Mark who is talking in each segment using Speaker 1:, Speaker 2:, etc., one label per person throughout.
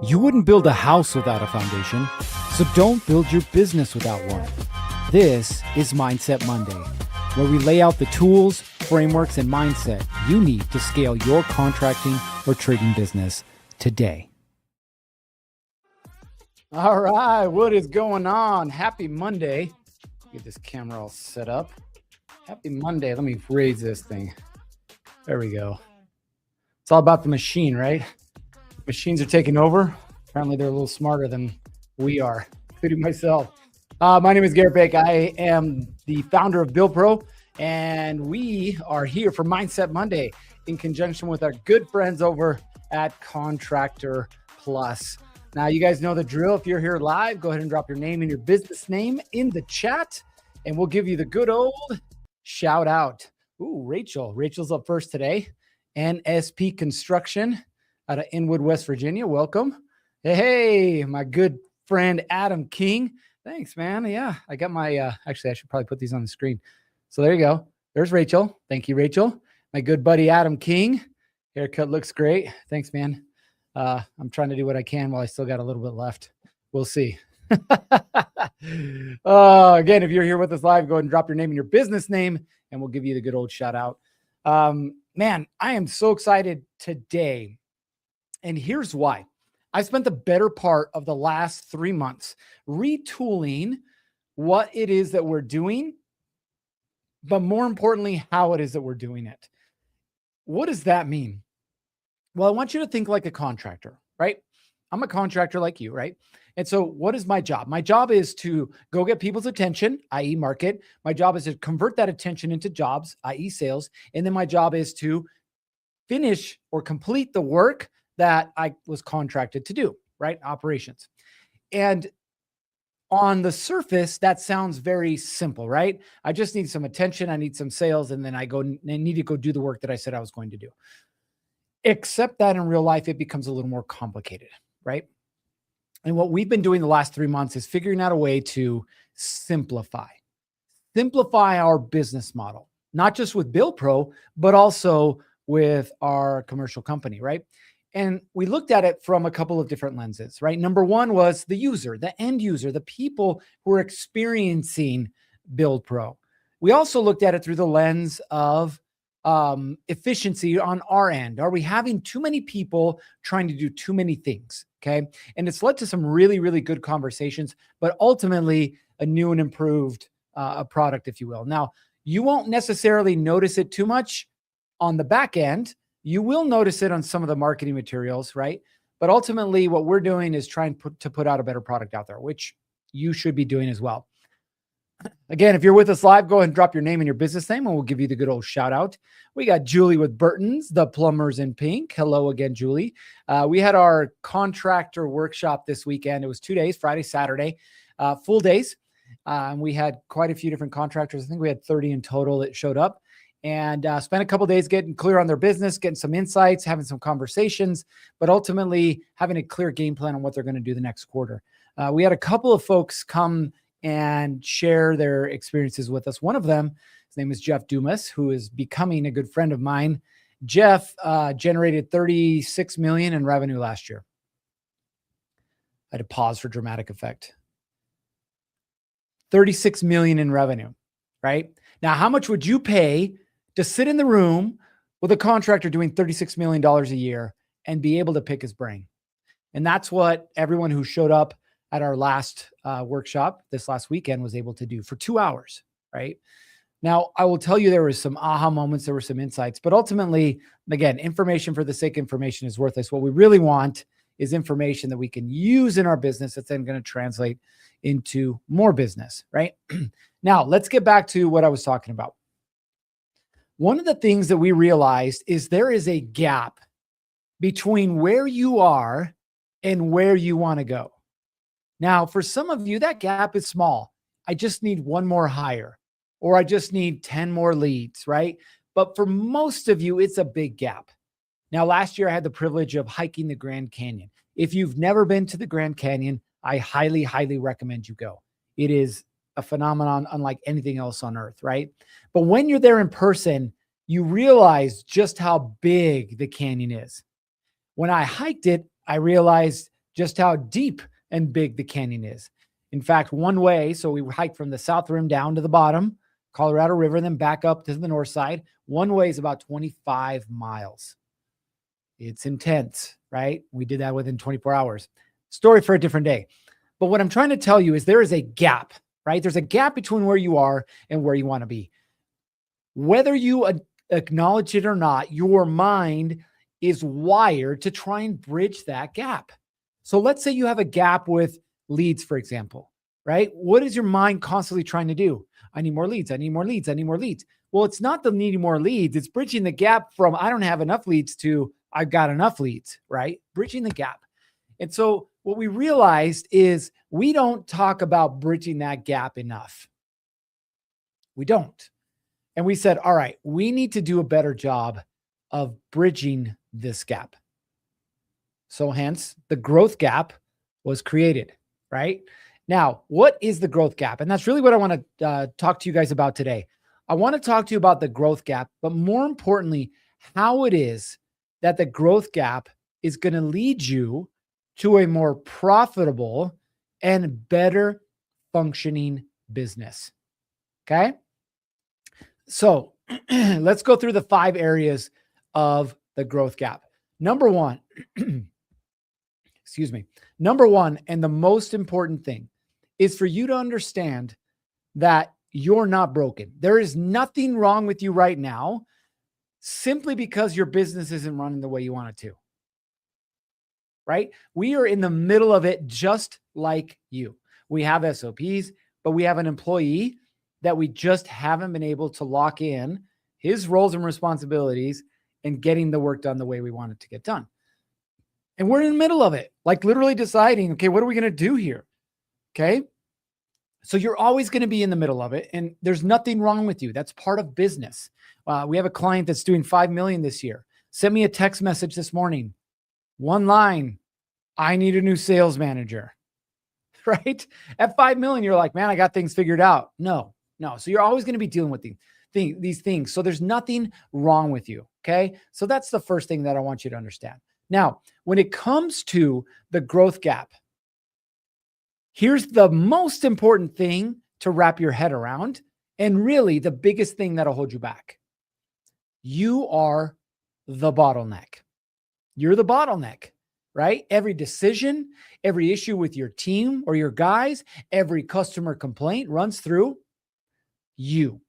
Speaker 1: You wouldn't build a house without a foundation, so don't build your business without one. This is Mindset Monday, where we lay out the tools, frameworks, and mindset you need to scale your contracting or trading business today. All right, what is going on? Happy Monday. Get this camera all set up. Happy Monday. Let me raise this thing. There we go. It's all about the machine, right? Machines are taking over. Apparently they're a little smarter than we are, including myself. My name is Gerritt Bake. I am the founder of Build Pro, and we are here for Mindset Monday in conjunction with our good friends over at Contractor Plus. Now, you guys know the drill. If you're here live, go ahead and drop your name and your business name in the chat, and we'll give you the good old shout out. Ooh, Rachel. Rachel's up first today. NSP Construction out of Inwood, West Virginia. Welcome. Hey, my good friend, Adam King. Thanks, man. Yeah, I got my, actually, I should probably put these on the screen. So there you go. There's Rachel. Thank you, Rachel. My good buddy, Adam King. Haircut looks great. Thanks, man. I'm trying to do what I can while I still got a little bit left. We'll see. Again, if you're here with us live, go ahead and drop your name and your business name, and we'll give you the good old shout out. Man, I am so excited today. And here's why. I spent the better part of the last 3 months retooling what it is that we're doing, but more importantly, how it is that we're doing it. What does that mean? Well, I want you to think like a contractor, right? I'm a contractor like you, right? And so what is my job? My job is to go get people's attention, i.e. market. My job is to convert that attention into jobs, i.e. sales. And then my job is to finish or complete the work that I was contracted to do, right? Operations. And on the surface, that sounds very simple, right? I just need some attention. I need some sales. And then I need to go do the work that I said I was going to do. Except that in real life, it becomes a little more complicated, right? And what we've been doing the last 3 months is figuring out a way to simplify our business model, not just with Build Pro, but also with our commercial company, right? And we looked at it from a couple of different lenses, right? Number one was the user, the end user, the people who are experiencing Build Pro. We also looked at it through the lens of efficiency on our end. Are we having too many people trying to do too many things? Okay. And it's led to some really, really good conversations, but ultimately a new and improved product, if you will. Now, you won't necessarily notice it too much on the back end. You will notice it on some of the marketing materials, right? But ultimately what we're doing is trying to put out a better product out there, which you should be doing as well. Again, if you're with us live, go ahead and drop your name and your business name, and we'll give you the good old shout out. We got Julie with Burton's, the plumbers in pink. Hello again, Julie. We had our contractor workshop this weekend. It was 2 days, Friday, Saturday, full days. We had quite a few different contractors. I think we had 30 in total that showed up, and spent a couple of days getting clear on their business, getting some insights, having some conversations, but ultimately having a clear game plan on what they're going to do the next quarter. We had a couple of folks come and share their experiences with us. One of them, his name is Jeff Dumas, who is becoming a good friend of mine. Jeff generated $36 million in revenue last year. I had to pause for dramatic effect. $36 million in revenue, right? Now, how much would you pay to sit in the room with a contractor doing $36 million a year and be able to pick his brain? And that's what everyone who showed up at our last workshop this last weekend was able to do for 2 hours, right? Now, I will tell you there was some aha moments, there were some insights, but ultimately, again, information for the sake of information is worthless. What we really want is information that we can use in our business that's then going to translate into more business, right? Now, let's get back to what I was talking about. One of the things that we realized is there is a gap between where you are and where you want to go. Now, for some of you, that gap is small. I just need one more hire, or I just need 10 more leads, right? But for most of you, it's a big gap. Now, last year, I had the privilege of hiking the Grand Canyon. If you've never been to the Grand Canyon, I highly, highly recommend you go. It is a phenomenon unlike anything else on earth, right? But when you're there in person, you realize just how big the canyon is. When I hiked it, I realized just how deep and big the canyon is. In fact, one way, so we hiked from the south rim down to the bottom, Colorado River, then back up to the north side. One way is about 25 miles. It's intense, right? We did that within 24 hours. Story for a different day. But what I'm trying to tell you is there is a gap, right? There's a gap between where you are and where you want to be. Whether you acknowledge it or not, your mind is wired to try and bridge that gap. So let's say you have a gap with leads, for example, right? What is your mind constantly trying to do? I need more leads. I need more leads. I need more leads. Well, it's not the needing more leads. It's bridging the gap from I don't have enough leads to I've got enough leads, right? Bridging the gap. And so what we realized is we don't talk about bridging that gap enough. We don't. And we said, all right, we need to do a better job of bridging this gap. So hence the growth gap was created, right? Now, what is the growth gap? And that's really what I want to talk to you guys about today. I want to talk to you about the growth gap, but more importantly, how it is that the growth gap is going to lead you to a more profitable and better functioning business. Okay. So let's go through the 5 areas of the growth gap. Number one, Number one, and the most important thing is for you to understand that you're not broken. There is nothing wrong with you right now simply because your business isn't running the way you want it to. Right? We are in the middle of it just like you. We have SOPs, but we have an employee that we just haven't been able to lock in his roles and responsibilities and getting the work done the way we want it to get done. And we're in the middle of it, like literally deciding, okay, what are we going to do here? Okay. So you're always going to be in the middle of it, and there's nothing wrong with you. That's part of business. We have a client that's doing 5 million this year. Sent me a text message this morning. One line, I need a new sales manager, right? At 5 million, you're like, man, I got things figured out. No. So you're always going to be dealing with these things. So there's nothing wrong with you. Okay. So that's the first thing that I want you to understand. Now, when it comes to the growth gap, here's the most important thing to wrap your head around, and really the biggest thing that'll hold you back. You are the bottleneck. You're the bottleneck, right? Every decision, every issue with your team or your guys, every customer complaint runs through you.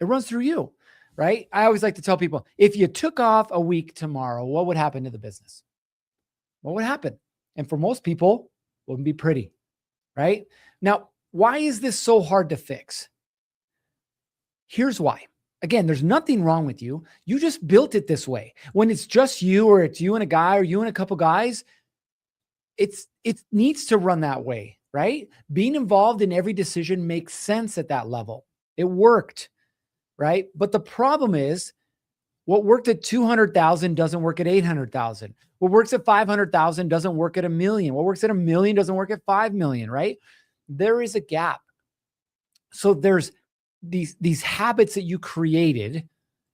Speaker 1: It runs through you, right? I always like to tell people, if you took off a week tomorrow, what would happen to the business? What would happen? And for most people, it wouldn't be pretty, right? Now, why is this so hard to fix? Here's why. Again, there's nothing wrong with you. You just built it this way. When it's just you, or it's you and a guy, or you and a couple guys, it needs to run that way, right? Being involved in every decision makes sense at that level. It worked, right? But the problem is, what worked at 200,000 doesn't work at 800,000. What works at 500,000 doesn't work at 1 million. What works at 1 million doesn't work at 5 million, right? There is a gap. So there's these habits that you created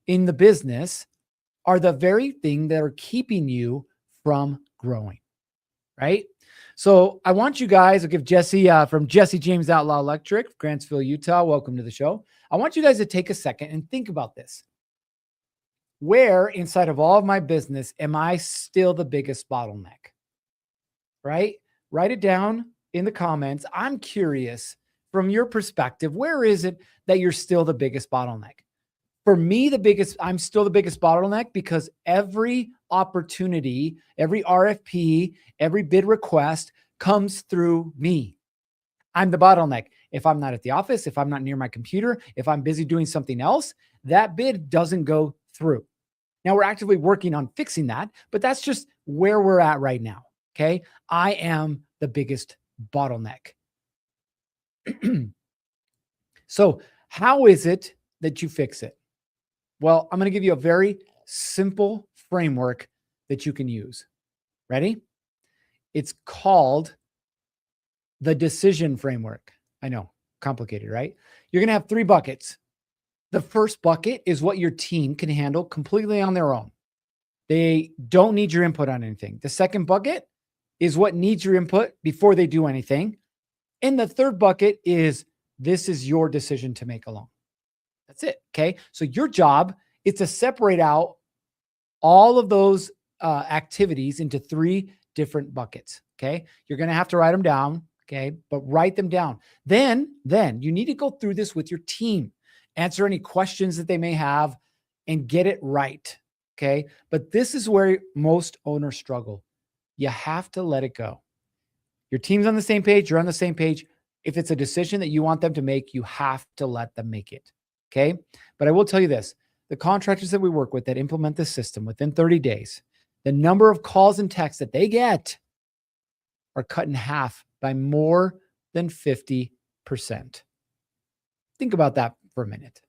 Speaker 1: in the business are the very thing that are keeping you from growing, right? So I want you guys, I'll give Jesse from Jesse James Outlaw Electric, Grantsville, Utah. Welcome to the show. I want you guys to take a second and think about this. Where inside of all of my business am I still the biggest bottleneck? Right? Write it down in the comments. I'm curious from your perspective, where is it that you're still the biggest bottleneck? For me, I'm still the biggest bottleneck because every opportunity, every RFP, every bid request comes through me. I'm the bottleneck. If I'm not at the office, if I'm not near my computer, if I'm busy doing something else, that bid doesn't go through. Now we're actively working on fixing that, but that's just where we're at right now. Okay. I am the biggest bottleneck. So how is it that you fix it? Well, I'm going to give you a very simple framework that you can use. Ready? It's called the decision framework. I know, complicated, right? You're going to have 3 buckets. The first bucket is what your team can handle completely on their own. They don't need your input on anything. The second bucket is what needs your input before they do anything. And the third bucket is this is your decision to make alone. That's it. Okay. So your job is to separate out all of those activities into 3 different buckets. Okay. You're going to have to write them down. Okay. But write them down. Then you need to go through this with your team, answer any questions that they may have and get it right. Okay. But this is where most owners struggle. You have to let it go. Your team's on the same page. You're on the same page. If it's a decision that you want them to make, you have to let them make it. Okay. But I will tell you this, the contractors that we work with that implement this system within 30 days, the number of calls and texts that they get are cut in half by more than 50%. Think about that for a minute.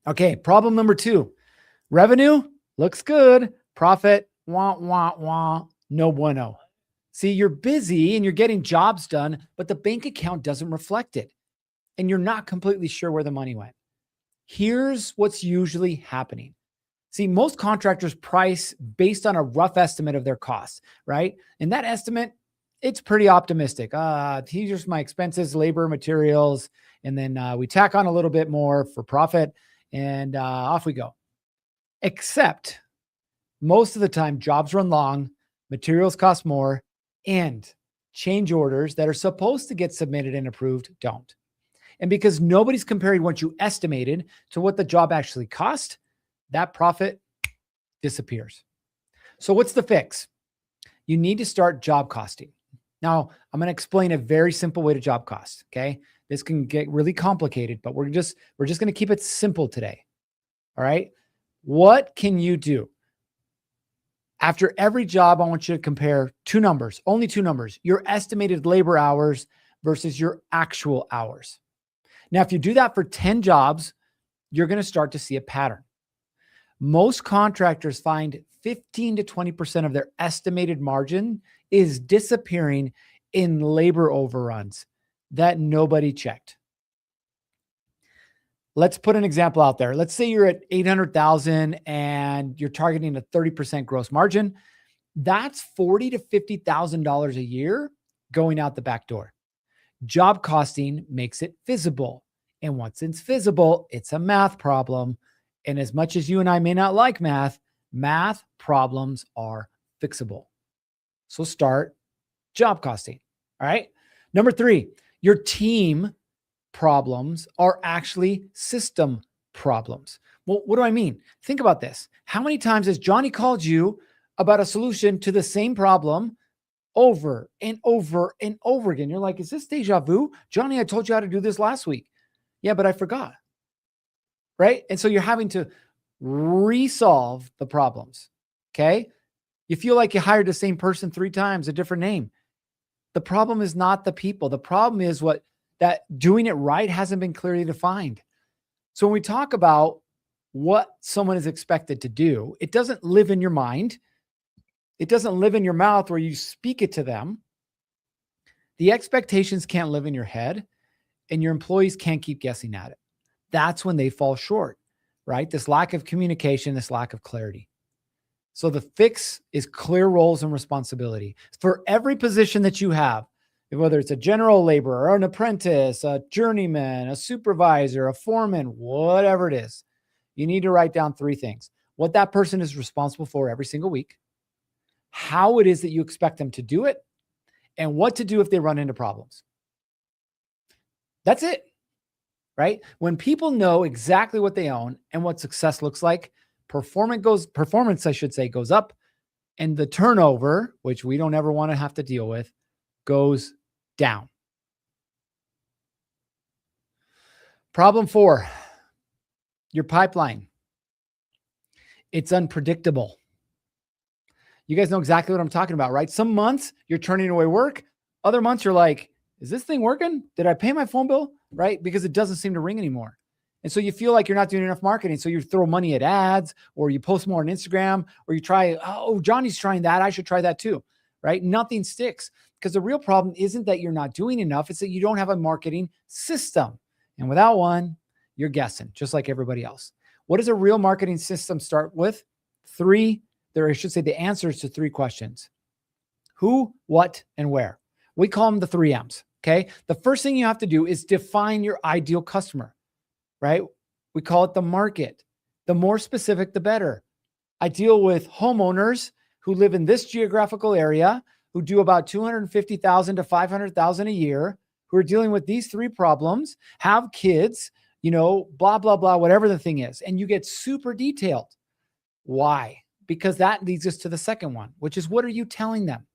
Speaker 1: Okay. Problem number 2, revenue looks good. Profit, wah, wah, wah, no bueno. See, you're busy and you're getting jobs done, but the bank account doesn't reflect it. And you're not completely sure where the money went. Here's what's usually happening. See, most contractors price based on a rough estimate of their costs, right? And that estimate, it's pretty optimistic. Here's my expenses, labor, materials, and then we tack on a little bit more for profit, and off we go. Except most of the time, jobs run long, materials cost more, and change orders that are supposed to get submitted and approved don't. And because nobody's comparing what you estimated to what the job actually cost, that profit disappears. So what's the fix? You need to start job costing. Now, I'm going to explain a very simple way to job cost. Okay. This can get really complicated, but we're just going to keep it simple today. All right. What can you do? After every job, I want you to compare 2 numbers, only 2 numbers, your estimated labor hours versus your actual hours. Now, if you do that for 10 jobs, you're going to start to see a pattern. Most contractors find 15 to 20% of their estimated margin is disappearing in labor overruns that nobody checked. Let's put an example out there. Let's say you're at 800,000 and you're targeting a 30% gross margin. That's $40,000 to $50,000 a year going out the back door. Job costing makes it visible. And once it's visible, it's a math problem. And as much as you and I may not like math, math problems are fixable. So start job costing. All right. Number 3, your team problems are actually system problems. Well, what do I mean? Think about this. How many times has Johnny called you about a solution to the same problem over and over and over again? You're like, is this deja vu? Johnny, I told you how to do this last week. Yeah, but I forgot. Right? And so you're having to resolve the problems. Okay. You feel like you hired the same person 3 times, a different name. The problem is not the people. The problem is that doing it right hasn't been clearly defined. So when we talk about what someone is expected to do, it doesn't live in your mind. It doesn't live in your mouth where you speak it to them. The expectations can't live in your head, and your employees can't keep guessing at it. That's when they fall short, right? This lack of communication, this lack of clarity. So the fix is clear roles and responsibility for every position that you have, whether it's a general laborer or an apprentice, a journeyman, a supervisor, a foreman, whatever it is. You need to write down 3 things: what that person is responsible for every single week, how it is that you expect them to do it, and what to do if they run into problems. That's it, right? When people know exactly what they own and what success looks like, performance, I should say, goes up, and the turnover, which we don't ever want to have to deal with, goes down. Problem 4, your pipeline. It's unpredictable. You guys know exactly what I'm talking about, right? Some months you're turning away work. Other months you're like, is this thing working? Did I pay my phone bill? Right? Because it doesn't seem to ring anymore. And so you feel like you're not doing enough marketing. So you throw money at ads, or you post more on Instagram, or you try, oh, Johnny's trying that, I should try that too, right? Nothing sticks, because the real problem isn't that you're not doing enough. It's that you don't have a marketing system. And without one, you're guessing, just like everybody else. What does a real marketing system start with? The answers to 3 questions. Who, what, and where. We call them the 3 M's. Okay. The first thing you have to do is define your ideal customer, right? We call it the market. The more specific, the better. I deal with homeowners who live in this geographical area, who do about 250,000 to 500,000 a year, who are dealing with these 3 problems, have kids, blah, blah, blah, whatever the thing is. And you get super detailed. Why? Because that leads us to the second one, which is, what are you telling them?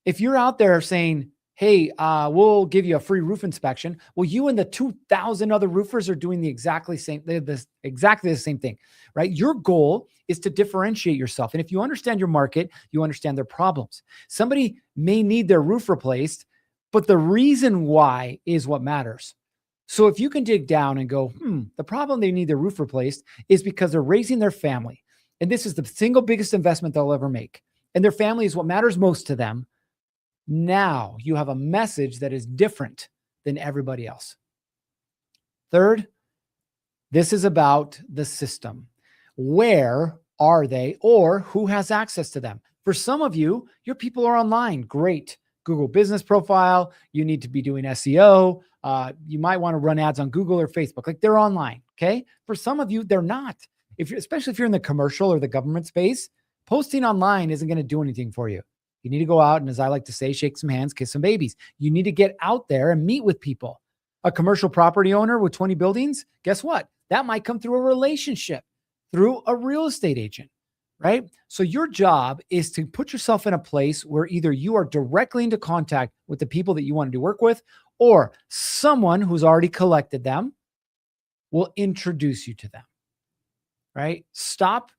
Speaker 1: If you're out there saying, hey, we'll give you a free roof inspection. Well, you and the 2,000 other roofers are doing exactly the same thing, right? Your goal is to differentiate yourself. And if you understand your market, you understand their problems. Somebody may need their roof replaced, but the reason why is what matters. So if you can dig down and go, the problem they need their roof replaced is because they're raising their family. And this is the single biggest investment they'll ever make. And their family is what matters most to them. Now you have a message that is different than everybody else. Third, this is about the system. Where are they, or who has access to them? For some of you, your people are online. Great. Google business profile. You need to be doing SEO. You might want to run ads on Google or Facebook. Like, they're online. Okay. For some of you, they're not. Especially if you're in the commercial or the government space, posting online isn't going to do anything for you. You need to go out and, as I like to say, shake some hands, kiss some babies. You need to get out there and meet with people. A commercial property owner with 20 buildings, guess what? That might come through a relationship, through a real estate agent, right? So your job is to put yourself in a place where either you are directly into contact with the people that you want to do work with, or someone who's already collected them will introduce you to them, right? Stop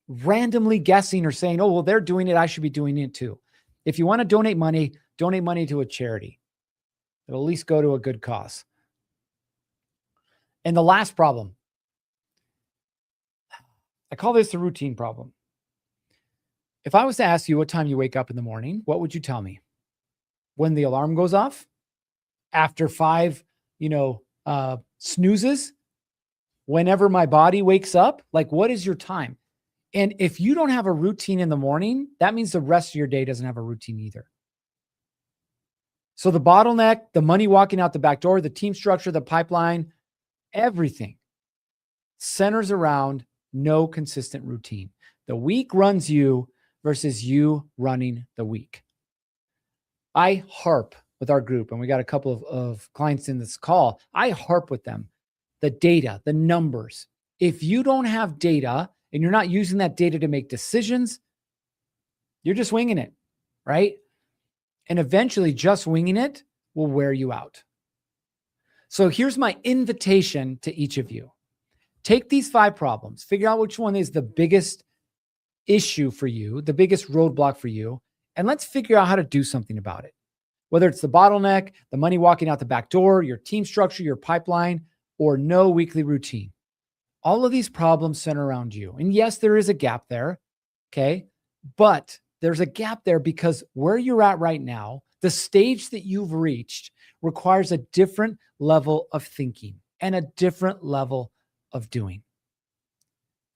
Speaker 1: randomly guessing or saying, oh, well, they're doing it, I should be doing it too. If you want to donate money to a charity. It'll at least go to a good cause. And the last problem, I call this the routine problem. If I was to ask you what time you wake up in the morning, what would you tell me? When the alarm goes off? After 5, snoozes? Whenever my body wakes up? Like, what is your time? And if you don't have a routine in the morning, that means the rest of your day doesn't have a routine either. So the bottleneck, the money walking out the back door, the team structure, the pipeline, everything centers around no consistent routine. The week runs you versus you running the week. I harp with our group, and we got a couple of clients in this call. I harp with them. The data, the numbers. If you don't have data and you're not using that data to make decisions, you're just winging it, right? And eventually just winging it will wear you out. So here's my invitation to each of you. Take these 5 problems, figure out which one is the biggest issue for you, the biggest roadblock for you, and let's figure out how to do something about it. Whether it's the bottleneck, the money walking out the back door, your team structure, your pipeline, or no weekly routine. All of these problems center around you. And yes, there is a gap there, okay? But there's a gap there because where you're at right now, the stage that you've reached requires a different level of thinking and a different level of doing.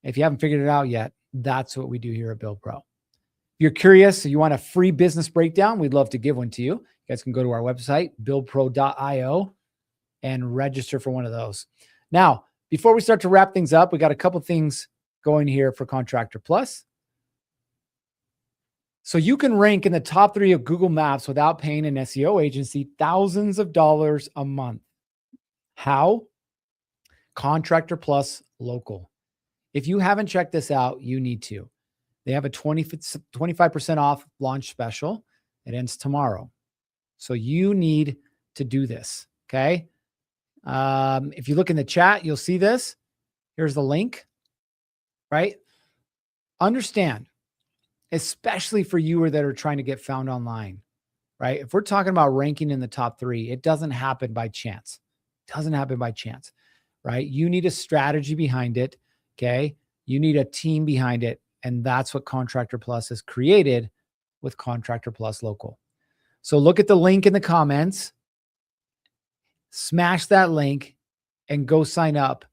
Speaker 1: If you haven't figured it out yet, that's what we do here at Build Pro. If you're curious, you want a free business breakdown, we'd love to give one to you. You guys can go to our website, buildpro.io, and register for one of those. Now, before we start to wrap things up, we got a couple things going here for Contractor Plus. So you can rank in the top 3 of Google Maps without paying an SEO agency thousands of dollars a month. How? Contractor Plus Local. If you haven't checked this out, you need to. They have a 25% off launch special. It ends tomorrow. So you need to do this, okay? If you look in the chat, you'll see this. Here's the link, right? Understand, especially for you that are trying to get found online, right? If we're talking about ranking in the top 3, it doesn't happen by chance. It doesn't happen by chance, right? You need a strategy behind it, okay? You need a team behind it. And that's what Contractor Plus has created with Contractor Plus Local. So look at the link in the comments, smash that link, and go sign up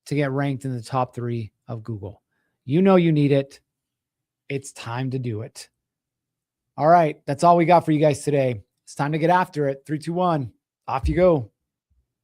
Speaker 1: to get ranked in the top 3 of Google. You know you need it. It's time to do it. All right. That's all we got for you guys today. It's time to get after it. 3, 2, 1. Off you go.